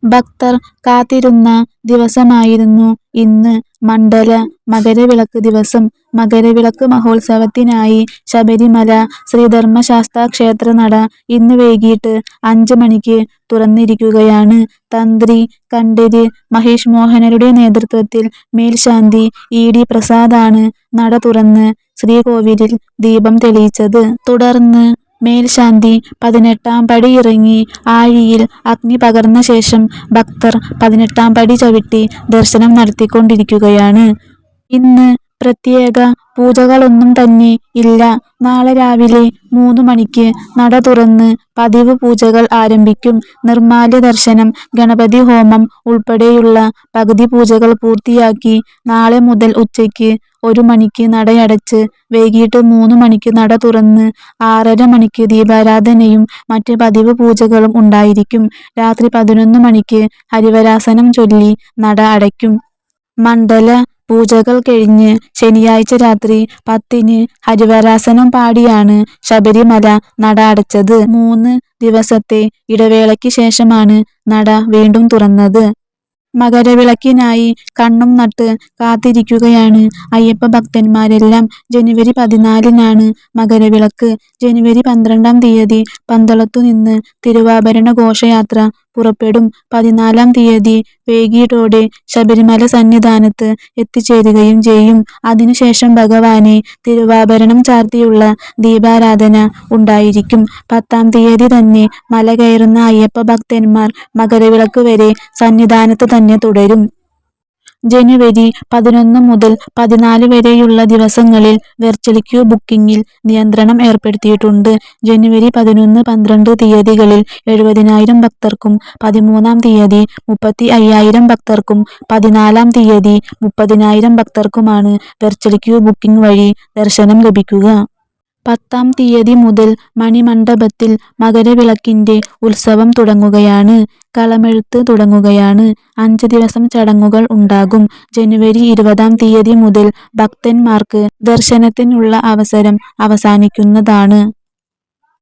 ഭക്തർ കാത്തിരുന്ന ദിവസമായിരുന്നു ഇന്ന്. മണ്ഡല മകരവിളക്ക് ദിവസം. മകരവിളക്ക് മഹോത്സവത്തിനായി ശബരിമല ശ്രീധർമ്മശാസ്താ ക്ഷേത്ര നട ഇന്ന് വൈകിട്ട് 5 മണിക്ക് തുറന്നിരിക്കുകയാണ്. തന്ത്രി കണ്ഠര് മഹേഷ് മോഹനരുടെ നേതൃത്വത്തിൽ മേൽശാന്തി ED പ്രസാദാണ് നട തുറന്ന് ശ്രീകോവിലിൽ ദീപം തെളിയിച്ചത്. തുടർന്ന് മേൽശാന്തി 18ാം പടി ഇറങ്ങി ആഴിയിൽ അഗ്നി പകർന്ന ശേഷം ഭക്തർ 18ാം പടി ചവിട്ടി ദർശനം നടത്തിക്കൊണ്ടിരിക്കുകയാണ്. ഇന്ന് പ്രത്യേക പൂജകളൊന്നും തന്നെ ഇല്ല. നാളെ രാവിലെ 3 മണിക്ക് നട തുറന്ന് പതിവ് പൂജകൾ ആരംഭിക്കും. നിർമ്മാല്യ ദർശനം, ഗണപതി ഹോമം ഉൾപ്പെടെയുള്ള പകുതി പൂജകൾ പൂർത്തിയാക്കി നാളെ മുതൽ ഉച്ചയ്ക്ക് 1 മണിക്ക് നടയടച്ച് വൈകിട്ട് 3 മണിക്ക് നട തുറന്ന് 6:30 മണിക്ക് ദീപാരാധനയും മറ്റ് പതിവ് പൂജകളും ഉണ്ടായിരിക്കും. രാത്രി 11 മണിക്ക് ഹരിവരാസനം ചൊല്ലി നട അടയ്ക്കും. മണ്ഡല പൂജകൾ കഴിഞ്ഞ് ശനിയാഴ്ച രാത്രി 10-ന് ഹരിവരാസനം പാടിയാണ് ശബരിമല നട അടച്ചത്. 3 ദിവസത്തെ ഇടവേളയ്ക്ക് ശേഷമാണ് നട വീണ്ടും തുറന്നത്. മകരവിളക്കിനായി കണ്ണും നട്ട് കാത്തിരിക്കുകയാണ് അയ്യപ്പ ഭക്തന്മാരെല്ലാം. ജനുവരി 14-നാണ് മകരവിളക്ക്. ജനുവരി 12-ാം തീയതി പന്തളത്തുനിന്ന് തിരുവാഭരണ ഘോഷയാത്ര പുറപ്പെടും. 14-ാം തീയതി വൈകിട്ടോടെ ശബരിമല സന്നിധാനത്ത് എത്തിച്ചേരുകയും ചെയ്യും. അതിനുശേഷം ഭഗവാനെ തിരുവാഭരണം ചാർത്തിയുള്ള ദീപാരാധന ഉണ്ടായിരിക്കും. 10-ാം തീയതി തന്നെ മല കയറുന്ന അയ്യപ്പ ഭക്തന്മാർ മകരവിളക്ക് വരെ സന്നിധാനത്ത് തന്നെ തുടരും. ജനുവരി 11 മുതൽ 14 വരെയുള്ള ദിവസങ്ങളിൽ വെർച്വൽ ക്യൂ ബുക്കിംഗിൽ നിയന്ത്രണം ഏർപ്പെടുത്തിയിട്ടുണ്ട്. ജനുവരി 11, 12 തീയതികളിൽ 70,000 ഭക്തർക്കും 13-ാം തീയതി 35,000 ഭക്തർക്കും 14-ാം തീയതി 30,000 ഭക്തർക്കുമാണ് വെർച്വൽ ക്യൂ ബുക്കിംഗ് വഴി ദർശനം ലഭിക്കുക. 10-ാം തീയതി മുതൽ മണിമണ്ഡപത്തിൽ മകരവിളക്കിന്റെ ഉത്സവം തുടങ്ങുകയാണ്. കളമെഴുത്ത് തുടങ്ങുകയാണ്. 5 ദിവസം ചടങ്ങുകൾ ഉണ്ടാകും. ജനുവരി 20-ാം തീയതി മുതൽ ഭക്തന്മാർക്ക് ദർശനത്തിനുള്ള അവസരം അവസാനിക്കുന്നതാണ്.